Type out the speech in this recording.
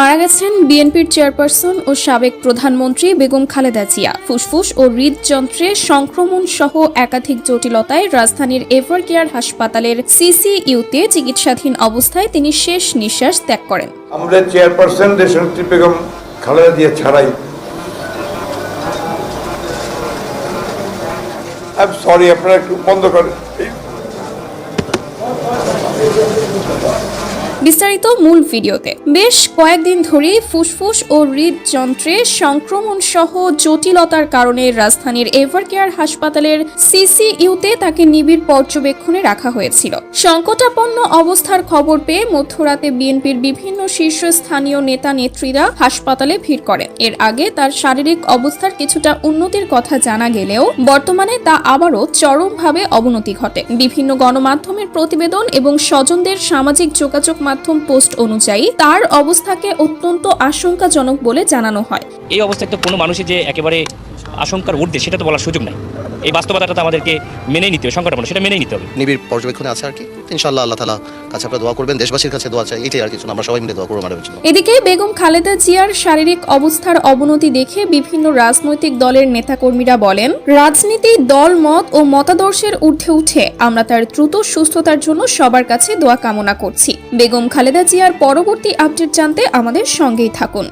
মারা গেছেন বিএনপির চেয়ারপারসন ও সাবেক প্রধানমন্ত্রী বেগম খালেদা জিয়া। ফুসফুস ও হৃদযন্ত্রে সংক্রমণ সহ একাধিক জটিলতায় রাজধানীর এভারকেয়ার হাসপাতালের সিসিইউতে চিকিৎসাধীন অবস্থায় তিনি শেষ নিঃশ্বাস ত্যাগ করেন। আমাদের চেয়ারপারসন দেশনেত্রী বেগম খালেদা জিয়া ছাড়াই সরি, আপনারা একটু বন্ধ করেন। বিস্তারিত মূল ভিডিওতে। বেশ কয়েকদিন ধরেই ফুসফুস ও হৃদযন্ত্রে সংক্রমণ সহ জটিলতার কারণে রাজধানীর এভারকেয়ার হাসপাতালের সিসিইউতে তাকে নিবিড় পর্যবেক্ষণে রাখা হয়েছিল। সংকটাপন্ন অবস্থার খবর পেয়ে মধ্যরাতে বিএনপির বিভিন্ন শীর্ষস্থানীয় নেতা নেত্রীরা হাসপাতালে ভিড় করেন। এর আগে তার শারীরিক অবস্থার কিছুটা উন্নতির কথা জানা গেলেও বর্তমানে তা আবারও চরমভাবে অবনতি ঘটে। বিভিন্ন গণমাধ্যমের প্রতিবেদন এবং স্বজনদের সামাজিক যোগাযোগ মাধ্যম পোস্ট অনুযায়ী তার অবস্থাকে অত্যন্ত আশঙ্কাজনক বলে জানানো হয়। এই অবস্থায় তো কোনো মানুষের যে একেবারে আশঙ্কার ঊর্ধ্বে সেটা তো বলার সুযোগ নাই। এই বাস্তবতাটা তো আমাদেরকে মেনেই নিতে হবে, সংকটাপন্ন সেটা মেনেই নিতে হবে। নিবিড় পর্যবেক্ষণে আছে আর কি। ইনশাআল্লাহ আল্লাহ তাআলা কাছে আপনারা দোয়া করবেন, দেশবাসীর কাছে দোয়া চাই, এটাই আর কিছু না। আমরা সবাই মিলে দোয়া করব ম্যাডামের জন্য। এদিকে বেগম খালেদা জিয়ার শারীরিক অবস্থার অবনতি দেখে বিভিন্ন রাজনৈতিক দলের নেতাকর্মীরা বলেন, রাজনীতি দল মত ও মতাদর্শের ঊর্ধ্বে উঠে আমরা তার দ্রুত সুস্থতার জন্য সবার কাছে দোয়া কামনা করছি। বেগম খালেদা জিয়ার পরবর্তী আপডেট জানতে আমাদের সঙ্গেই থাকুন।